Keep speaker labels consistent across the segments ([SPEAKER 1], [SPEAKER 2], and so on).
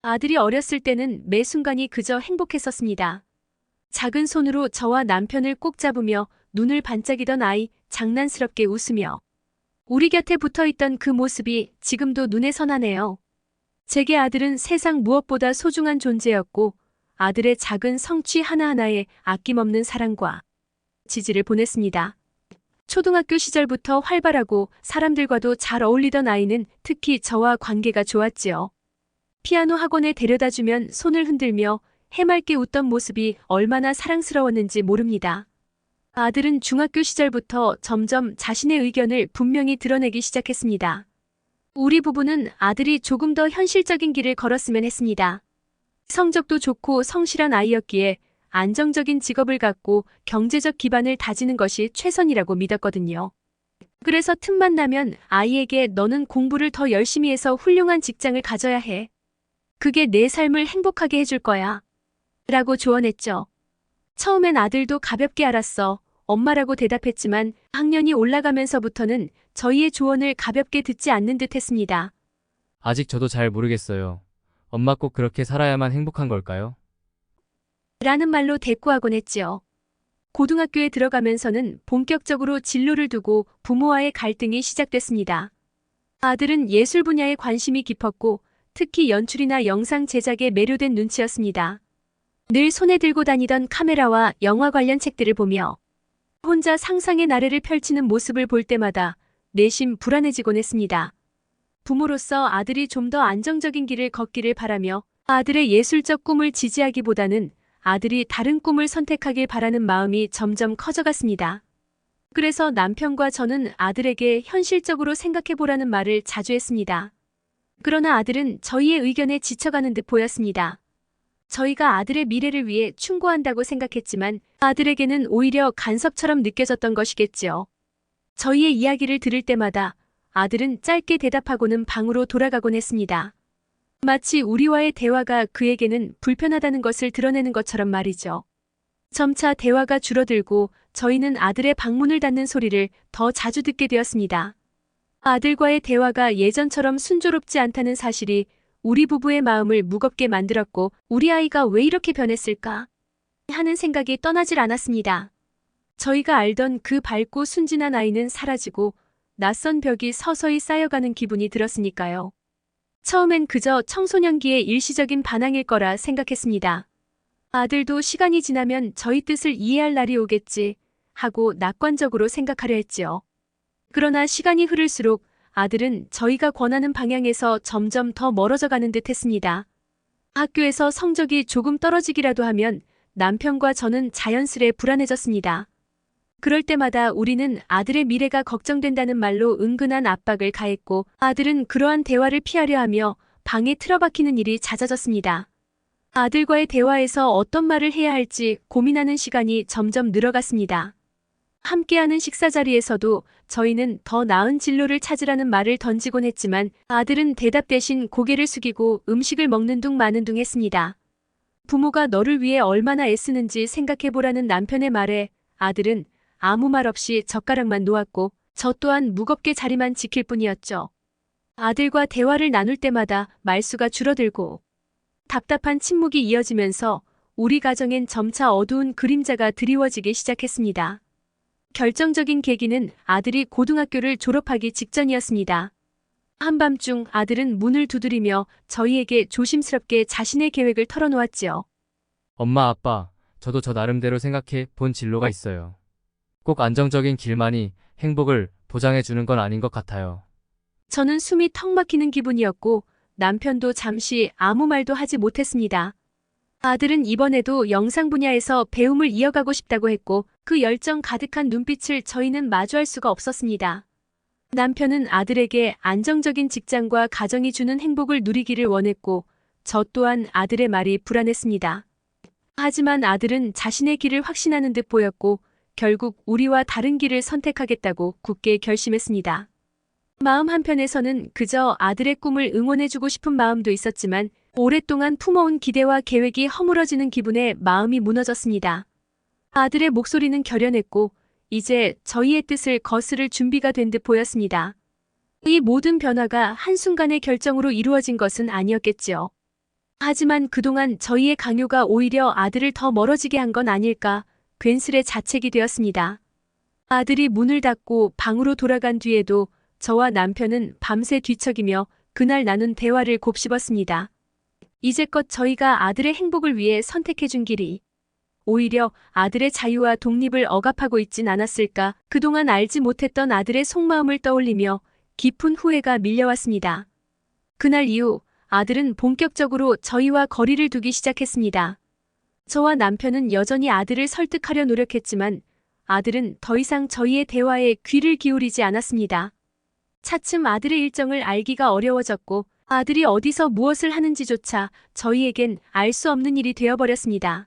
[SPEAKER 1] 아들이 어렸을 때는 매 순간이 그저 행복했었습니다. 작은 손으로 저와 남편을 꼭 잡으며 눈을 반짝이던 아이, 장난스럽게 웃으며 우리 곁에 붙어 있던 그 모습이 지금도 눈에 선하네요. 제게 아들은 세상 무엇보다 소중한 존재였고 아들의 작은 성취 하나하나에 아낌없는 사랑과 지지를 보냈습니다. 초등학교 시절부터 활발하고 사람들과도 잘 어울리던 아이는 특히 저와 관계가 좋았지요. 피아노 학원에 데려다주면 손을 흔들며 해맑게 웃던 모습이 얼마나 사랑스러웠는지 모릅니다. 아들은 중학교 시절부터 점점 자신의 의견을 분명히 드러내기 시작했습니다. 우리 부부는 아들이 조금 더 현실적인 길을 걸었으면 했습니다. 성적도 좋고 성실한 아이였기에 안정적인 직업을 갖고 경제적 기반을 다지는 것이 최선이라고 믿었거든요. 그래서 틈만 나면 아이에게 너는 공부를 더 열심히 해서 훌륭한 직장을 가져야 해. 그게 내 삶을 행복하게 해줄 거야. 라고 조언했죠. 처음엔 아들도 가볍게 알았어. 엄마라고 대답했지만 학년이 올라가면서부터는 저희의 조언을 가볍게 듣지 않는 듯 했습니다.
[SPEAKER 2] 아직 저도 잘 모르겠어요. 엄마 꼭 그렇게 살아야만 행복한 걸까요?
[SPEAKER 1] 라는 말로 대꾸하곤 했지요. 고등학교에 들어가면서는 본격적으로 진로를 두고 부모와의 갈등이 시작됐습니다. 아들은 예술 분야에 관심이 깊었고 특히 연출이나 영상 제작에 매료된 눈치였습니다. 늘 손에 들고 다니던 카메라와 영화 관련 책들을 보며 혼자 상상의 나래를 펼치는 모습을 볼 때마다 내심 불안해지곤 했습니다. 부모로서 아들이 좀 더 안정적인 길을 걷기를 바라며 아들의 예술적 꿈을 지지하기보다는 아들이 다른 꿈을 선택하길 바라는 마음이 점점 커져갔습니다. 그래서 남편과 저는 아들에게 현실적으로 생각해보라는 말을 자주 했습니다. 그러나 아들은 저희의 의견에 지쳐가는 듯 보였습니다. 저희가 아들의 미래를 위해 충고한다고 생각했지만 아들에게는 오히려 간섭처럼 느껴졌던 것이겠지요. 저희의 이야기를 들을 때마다 아들은 짧게 대답하고는 방으로 돌아가곤 했습니다. 마치 우리와의 대화가 그에게는 불편하다는 것을 드러내는 것처럼 말이죠. 점차 대화가 줄어들고 저희는 아들의 방문을 닫는 소리를 더 자주 듣게 되었습니다. 아들과의 대화가 예전처럼 순조롭지 않다는 사실이 우리 부부의 마음을 무겁게 만들었고 우리 아이가 왜 이렇게 변했을까 하는 생각이 떠나질 않았습니다. 저희가 알던 그 밝고 순진한 아이는 사라지고 낯선 벽이 서서히 쌓여가는 기분이 들었으니까요. 처음엔 그저 청소년기의 일시적인 반항일 거라 생각했습니다. 아들도 시간이 지나면 저희 뜻을 이해할 날이 오겠지 하고 낙관적으로 생각하려 했지요. 그러나 시간이 흐를수록 아들은 저희가 권하는 방향에서 점점 더 멀어져 가는 듯 했습니다. 학교에서 성적이 조금 떨어지기라도 하면 남편과 저는 자연스레 불안해졌습니다. 그럴 때마다 우리는 아들의 미래가 걱정된다는 말로 은근한 압박을 가했고 아들은 그러한 대화를 피하려 하며 방에 틀어박히는 일이 잦아졌습니다. 아들과의 대화에서 어떤 말을 해야 할지 고민하는 시간이 점점 늘어갔습니다. 함께하는 식사 자리에서도 저희는 더 나은 진로를 찾으라는 말을 던지곤 했지만 아들은 대답 대신 고개를 숙이고 음식을 먹는 둥 마는 둥 했습니다. 부모가 너를 위해 얼마나 애쓰는지 생각해보라는 남편의 말에 아들은 아무 말 없이 젓가락만 놓았고 저 또한 무겁게 자리만 지킬 뿐이었죠. 아들과 대화를 나눌 때마다 말수가 줄어들고 답답한 침묵이 이어지면서 우리 가정엔 점차 어두운 그림자가 드리워지기 시작했습니다. 결정적인 계기는 아들이 고등학교를 졸업하기 직전이었습니다. 한밤중 아들은 문을 두드리며 저희에게 조심스럽게 자신의 계획을 털어놓았지요.
[SPEAKER 2] 엄마, 아빠, 저도 저 나름대로 생각해 본 진로가 있어요. 꼭 안정적인 길만이 행복을 보장해 주는 건 아닌 것 같아요.
[SPEAKER 1] 저는 숨이 턱 막히는 기분이었고 남편도 잠시 아무 말도 하지 못했습니다. 아들은 이번에도 영상 분야에서 배움을 이어가고 싶다고 했고 그 열정 가득한 눈빛을 저희는 마주할 수가 없었습니다. 남편은 아들에게 안정적인 직장과 가정이 주는 행복을 누리기를 원했고 저 또한 아들의 말이 불안했습니다. 하지만 아들은 자신의 길을 확신하는 듯 보였고 결국 우리와 다른 길을 선택하겠다고 굳게 결심했습니다. 마음 한편에서는 그저 아들의 꿈을 응원해주고 싶은 마음도 있었지만 오랫동안 품어온 기대와 계획이 허물어지는 기분에 마음이 무너졌습니다. 아들의 목소리는 결연했고 이제 저희의 뜻을 거스를 준비가 된 듯 보였습니다. 이 모든 변화가 한순간의 결정으로 이루어진 것은 아니었겠지요. 하지만 그동안 저희의 강요가 오히려 아들을 더 멀어지게 한 건 아닐까 괜스레 자책이 되었습니다. 아들이 문을 닫고 방으로 돌아간 뒤에도 저와 남편은 밤새 뒤척이며 그날 나눈 대화를 곱씹었습니다. 이제껏 저희가 아들의 행복을 위해 선택해준 길이 오히려 아들의 자유와 독립을 억압하고 있진 않았을까 그동안 알지 못했던 아들의 속마음을 떠올리며 깊은 후회가 밀려왔습니다. 그날 이후 아들은 본격적으로 저희와 거리를 두기 시작했습니다. 저와 남편은 여전히 아들을 설득하려 노력했지만 아들은 더 이상 저희의 대화에 귀를 기울이지 않았습니다. 차츰 아들의 일정을 알기가 어려워졌고 아들이 어디서 무엇을 하는지조차 저희에겐 알 수 없는 일이 되어버렸습니다.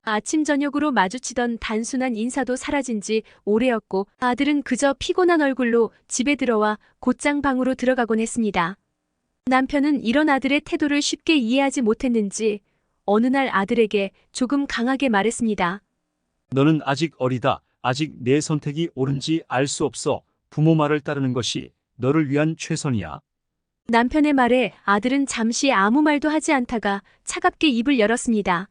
[SPEAKER 1] 아침 저녁으로 마주치던 단순한 인사도 사라진 지 오래였고 아들은 그저 피곤한 얼굴로 집에 들어와 곧장 방으로 들어가곤 했습니다. 남편은 이런 아들의 태도를 쉽게 이해하지 못했는지 어느 날 아들에게 조금 강하게 말했습니다.
[SPEAKER 3] 너는 아직 어리다. 아직 내 선택이 옳은지 알 수 없어. 부모 말을 따르는 것이 너를 위한 최선이야.
[SPEAKER 1] 남편의 말에 아들은 잠시 아무 말도 하지 않다가 차갑게 입을 열었습니다.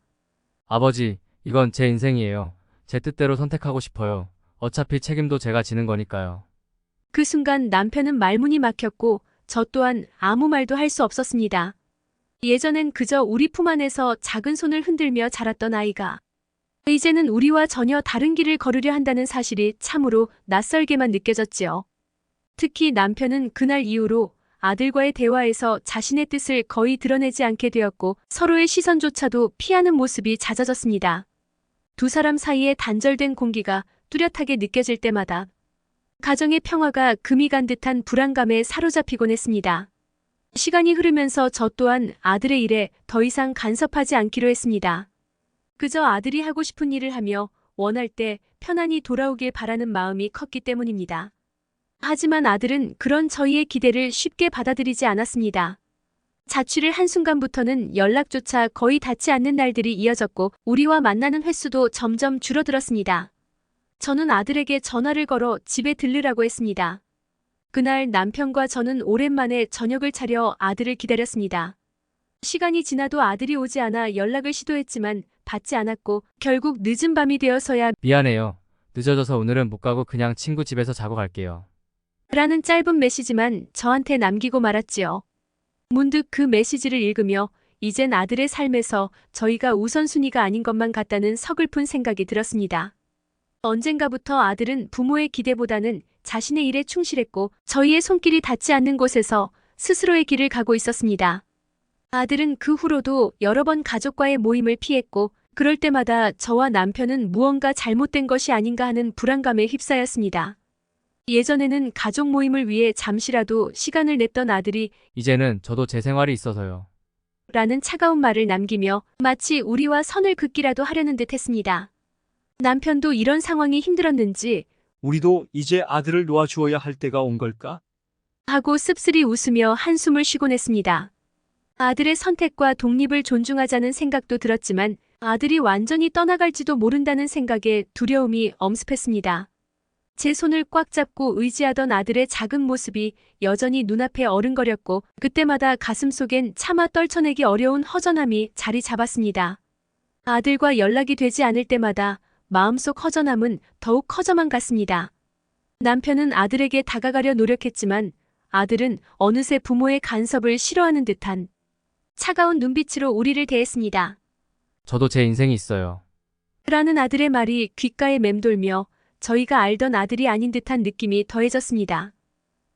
[SPEAKER 2] 아버지, 이건 제 인생이에요. 제 뜻대로 선택하고 싶어요. 어차피 책임도 제가 지는 거니까요.
[SPEAKER 1] 그 순간 남편은 말문이 막혔고 저 또한 아무 말도 할 수 없었습니다. 예전엔 그저 우리 품 안에서 작은 손을 흔들며 자랐던 아이가 이제는 우리와 전혀 다른 길을 걸으려 한다는 사실이 참으로 낯설게만 느껴졌지요. 특히 남편은 그날 이후로 아들과의 대화에서 자신의 뜻을 거의 드러내지 않게 되었고 서로의 시선조차도 피하는 모습이 잦아졌습니다. 두 사람 사이에 단절된 공기가 뚜렷하게 느껴질 때마다 가정의 평화가 금이 간 듯한 불안감에 사로잡히곤 했습니다. 시간이 흐르면서 저 또한 아들의 일에 더 이상 간섭하지 않기로 했습니다. 그저 아들이 하고 싶은 일을 하며 원할 때 편안히 돌아오길 바라는 마음이 컸기 때문입니다. 하지만 아들은 그런 저희의 기대를 쉽게 받아들이지 않았습니다. 자취를 한순간부터는 연락조차 거의 닿지 않는 날들이 이어졌고 우리와 만나는 횟수도 점점 줄어들었습니다. 저는 아들에게 전화를 걸어 집에 들르라고 했습니다. 그날 남편과 저는 오랜만에 저녁을 차려 아들을 기다렸습니다. 시간이 지나도 아들이 오지 않아 연락을 시도했지만 받지 않았고 결국 늦은 밤이 되어서야
[SPEAKER 2] 미안해요. 늦어져서 오늘은 못 가고 그냥 친구 집에서 자고 갈게요.
[SPEAKER 1] 라는 짧은 메시지만 저한테 남기고 말았지요. 문득 그 메시지를 읽으며 이젠 아들의 삶에서 저희가 우선순위가 아닌 것만 같다는 서글픈 생각이 들었습니다. 언젠가부터 아들은 부모의 기대보다는 자신의 일에 충실했고 저희의 손길이 닿지 않는 곳에서 스스로의 길을 가고 있었습니다. 아들은 그 후로도 여러 번 가족과의 모임을 피했고 그럴 때마다 저와 남편은 무언가 잘못된 것이 아닌가 하는 불안감에 휩싸였습니다. 예전에는 가족 모임을 위해 잠시라도 시간을 냈던 아들이
[SPEAKER 2] 이제는 저도 제 생활이 있어서요.
[SPEAKER 1] 라는 차가운 말을 남기며 마치 우리와 선을 긋기라도 하려는 듯 했습니다. 남편도 이런 상황이 힘들었는지
[SPEAKER 3] 우리도 이제 아들을 놓아주어야 할 때가 온 걸까?
[SPEAKER 1] 하고 씁쓸히 웃으며 한숨을 쉬곤 했습니다. 아들의 선택과 독립을 존중하자는 생각도 들었지만 아들이 완전히 떠나갈지도 모른다는 생각에 두려움이 엄습했습니다. 제 손을 꽉 잡고 의지하던 아들의 작은 모습이 여전히 눈앞에 어른거렸고 그때마다 가슴속엔 차마 떨쳐내기 어려운 허전함이 자리 잡았습니다. 아들과 연락이 되지 않을 때마다 마음속 허전함은 더욱 커져만 갔습니다. 남편은 아들에게 다가가려 노력했지만 아들은 어느새 부모의 간섭을 싫어하는 듯한 차가운 눈빛으로 우리를 대했습니다.
[SPEAKER 2] 저도 제 인생이 있어요.
[SPEAKER 1] 라는 아들의 말이 귓가에 맴돌며 저희가 알던 아들이 아닌 듯한 느낌이 더해졌습니다.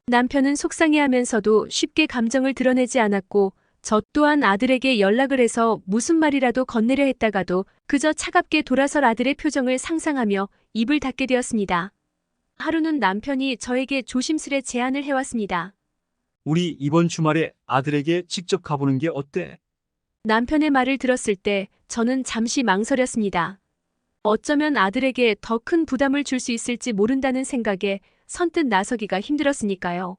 [SPEAKER 1] 남편은 속상해하면서도 쉽게 감정을 드러내지 않았고 저 또한 아들에게 연락을 해서 무슨 말이라도 건네려 했다가도 그저 차갑게 돌아설 아들의 표정을 상상하며 입을 닫게 되었습니다. 하루는 남편이 저에게 조심스레 제안을 해왔습니다.
[SPEAKER 3] 우리 이번 주말에 아들에게 직접 가보는 게 어때?
[SPEAKER 1] 남편의 말을 들었을 때 저는 잠시 망설였습니다. 어쩌면 아들에게 더 큰 부담을 줄 수 있을지 모른다는 생각에 선뜻 나서기가 힘들었으니까요.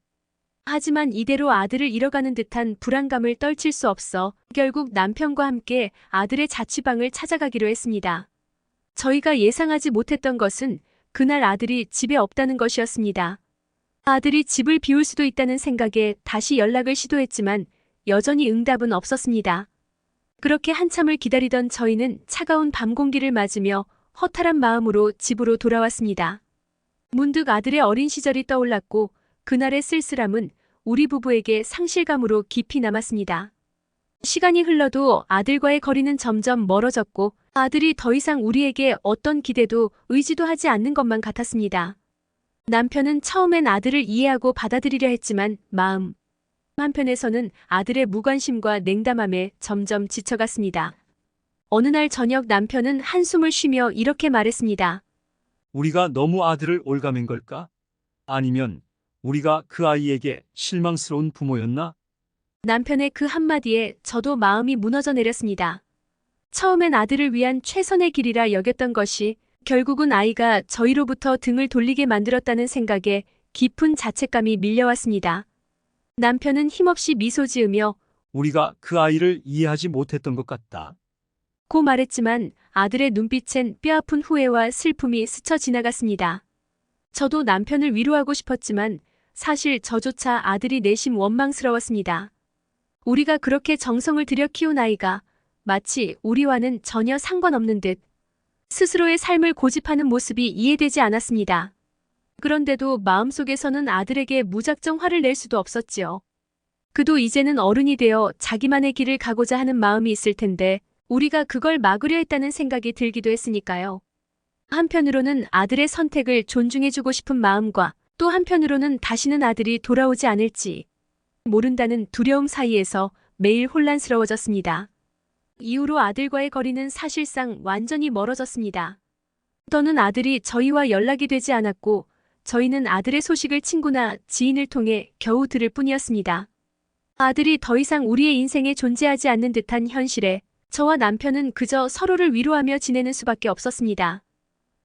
[SPEAKER 1] 하지만 이대로 아들을 잃어가는 듯한 불안감을 떨칠 수 없어 결국 남편과 함께 아들의 자취방을 찾아가기로 했습니다. 저희가 예상하지 못했던 것은 그날 아들이 집에 없다는 것이었습니다. 아들이 집을 비울 수도 있다는 생각에 다시 연락을 시도했지만 여전히 응답은 없었습니다. 그렇게 한참을 기다리던 저희는 차가운 밤 공기를 맞으며 허탈한 마음으로 집으로 돌아왔습니다. 문득 아들의 어린 시절이 떠올랐고 그날의 쓸쓸함은 우리 부부에게 상실감으로 깊이 남았습니다. 시간이 흘러도 아들과의 거리는 점점 멀어졌고 아들이 더 이상 우리에게 어떤 기대도 의지도 하지 않는 것만 같았습니다. 남편은 처음엔 아들을 이해하고 받아들이려 했지만 마음 한편에서는 아들의 무관심과 냉담함에 점점 지쳐갔습니다. 어느 날 저녁 남편은 한숨을 쉬며 이렇게 말했습니다.
[SPEAKER 3] 우리가 너무 아들을 올가맨 걸까? 아니면 우리가 그 아이에게 실망스러운 부모였나?
[SPEAKER 1] 남편의 그 한마디에 저도 마음이 무너져 내렸습니다. 처음엔 아들을 위한 최선의 길이라 여겼던 것이 결국은 아이가 저희로부터 등을 돌리게 만들었다는 생각에 깊은 자책감이 밀려왔습니다. 남편은 힘없이 미소 지으며
[SPEAKER 3] 우리가 그 아이를 이해하지 못했던 것 같다.
[SPEAKER 1] 고 말했지만 아들의 눈빛엔 뼈아픈 후회와 슬픔이 스쳐 지나갔습니다. 저도 남편을 위로하고 싶었지만 사실 저조차 아들이 내심 원망스러웠습니다. 우리가 그렇게 정성을 들여 키운 아이가 마치 우리와는 전혀 상관없는 듯 스스로의 삶을 고집하는 모습이 이해되지 않았습니다. 그런데도 마음속에서는 아들에게 무작정 화를 낼 수도 없었지요. 그도 이제는 어른이 되어 자기만의 길을 가고자 하는 마음이 있을 텐데 우리가 그걸 막으려 했다는 생각이 들기도 했으니까요. 한편으로는 아들의 선택을 존중해주고 싶은 마음과 또 한편으로는 다시는 아들이 돌아오지 않을지 모른다는 두려움 사이에서 매일 혼란스러워졌습니다. 이후로 아들과의 거리는 사실상 완전히 멀어졌습니다. 더는 아들이 저희와 연락이 되지 않았고 저희는 아들의 소식을 친구나 지인을 통해 겨우 들을 뿐이었습니다. 아들이 더 이상 우리의 인생에 존재하지 않는 듯한 현실에 저와 남편은 그저 서로를 위로하며 지내는 수밖에 없었습니다.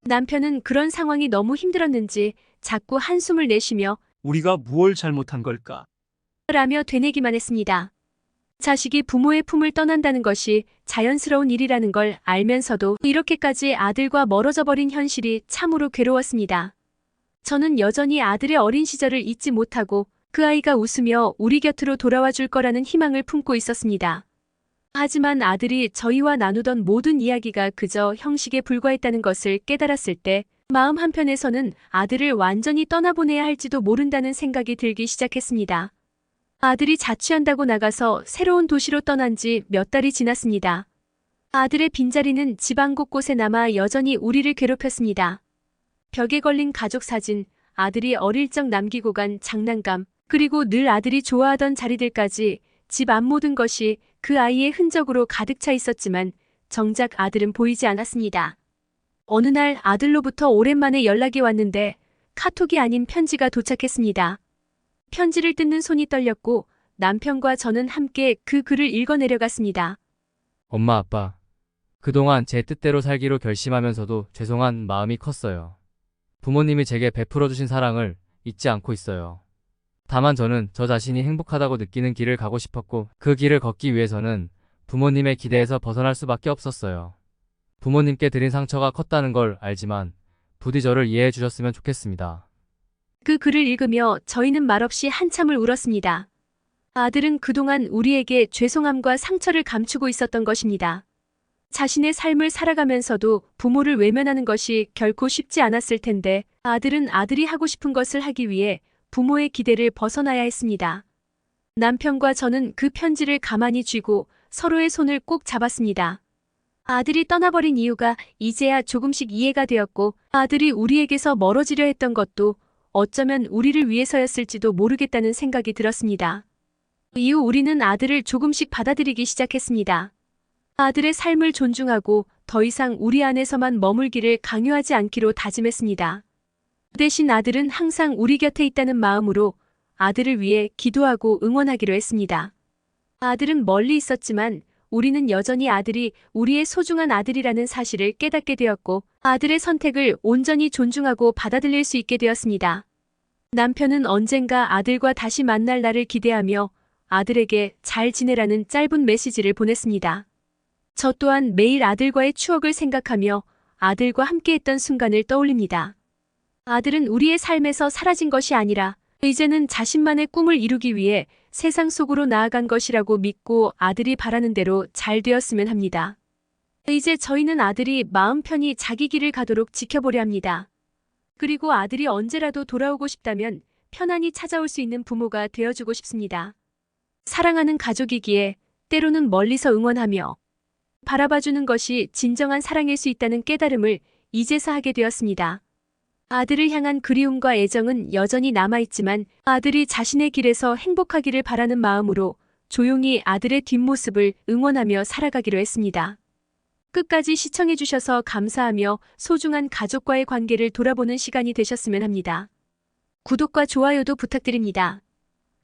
[SPEAKER 1] 남편은 그런 상황이 너무 힘들었는지 자꾸 한숨을 내쉬며
[SPEAKER 3] 우리가 무엇을 잘못한 걸까?
[SPEAKER 1] 라며 되뇌기만 했습니다. 자식이 부모의 품을 떠난다는 것이 자연스러운 일이라는 걸 알면서도 이렇게까지 아들과 멀어져 버린 현실이 참으로 괴로웠습니다. 저는 여전히 아들의 어린 시절을 잊지 못하고 그 아이가 웃으며 우리 곁으로 돌아와 줄 거라는 희망을 품고 있었습니다. 하지만 아들이 저희와 나누던 모든 이야기가 그저 형식에 불과했다는 것을 깨달았을 때 마음 한편에서는 아들을 완전히 떠나보내야 할지도 모른다는 생각이 들기 시작했습니다. 아들이 자취한다고 나가서 새로운 도시로 떠난 지 몇 달이 지났습니다. 아들의 빈자리는 집안 곳곳에 남아 여전히 우리를 괴롭혔습니다. 벽에 걸린 가족 사진, 아들이 어릴 적 남기고 간 장난감, 그리고 늘 아들이 좋아하던 자리들까지 집 앞 모든 것이 그 아이의 흔적으로 가득 차 있었지만 정작 아들은 보이지 않았습니다. 어느 날 아들로부터 오랜만에 연락이 왔는데 카톡이 아닌 편지가 도착했습니다. 편지를 뜯는 손이 떨렸고 남편과 저는 함께 그 글을 읽어 내려갔습니다.
[SPEAKER 2] 엄마, 아빠. 그동안 제 뜻대로 살기로 결심하면서도 죄송한 마음이 컸어요. 부모님이 제게 베풀어주신 사랑을 잊지 않고 있어요. 다만 저는 저 자신이 행복하다고 느끼는 길을 가고 싶었고 그 길을 걷기 위해서는 부모님의 기대에서 벗어날 수밖에 없었어요. 부모님께 드린 상처가 컸다는 걸 알지만 부디 저를 이해해 주셨으면 좋겠습니다.
[SPEAKER 1] 그 글을 읽으며 저희는 말없이 한참을 울었습니다. 아들은 그동안 우리에게 죄송함과 상처를 감추고 있었던 것입니다. 자신의 삶을 살아가면서도 부모를 외면하는 것이 결코 쉽지 않았을 텐데 아들은 아들이 하고 싶은 것을 하기 위해 부모의 기대를 벗어나야 했습니다. 남편과 저는 그 편지를 가만히 쥐고 서로의 손을 꼭 잡았습니다. 아들이 떠나버린 이유가 이제야 조금씩 이해가 되었고 아들이 우리에게서 멀어지려 했던 것도 어쩌면 우리를 위해서였을지도 모르겠다는 생각이 들었습니다. 이후 우리는 아들을 조금씩 받아들이기 시작했습니다. 아들의 삶을 존중하고 더 이상 우리 안에서만 머물기를 강요하지 않기로 다짐했습니다. 대신 아들은 항상 우리 곁에 있다는 마음으로 아들을 위해 기도하고 응원하기로 했습니다. 아들은 멀리 있었지만 우리는 여전히 아들이 우리의 소중한 아들이라는 사실을 깨닫게 되었고 아들의 선택을 온전히 존중하고 받아들일 수 있게 되었습니다. 남편은 언젠가 아들과 다시 만날 날을 기대하며 아들에게 잘 지내라는 짧은 메시지를 보냈습니다. 저 또한 매일 아들과의 추억을 생각하며 아들과 함께했던 순간을 떠올립니다. 아들은 우리의 삶에서 사라진 것이 아니라 이제는 자신만의 꿈을 이루기 위해 세상 속으로 나아간 것이라고 믿고 아들이 바라는 대로 잘 되었으면 합니다. 이제 저희는 아들이 마음 편히 자기 길을 가도록 지켜보려 합니다. 그리고 아들이 언제라도 돌아오고 싶다면 편안히 찾아올 수 있는 부모가 되어주고 싶습니다. 사랑하는 가족이기에 때로는 멀리서 응원하며 바라봐주는 것이 진정한 사랑일 수 있다는 깨달음을 이제서 하게 되었습니다. 아들을 향한 그리움과 애정은 여전히 남아있지만 아들이 자신의 길에서 행복하기를 바라는 마음으로 조용히 아들의 뒷모습을 응원하며 살아가기로 했습니다. 끝까지 시청해주셔서 감사하며 소중한 가족과의 관계를 돌아보는 시간이 되셨으면 합니다. 구독과 좋아요도 부탁드립니다.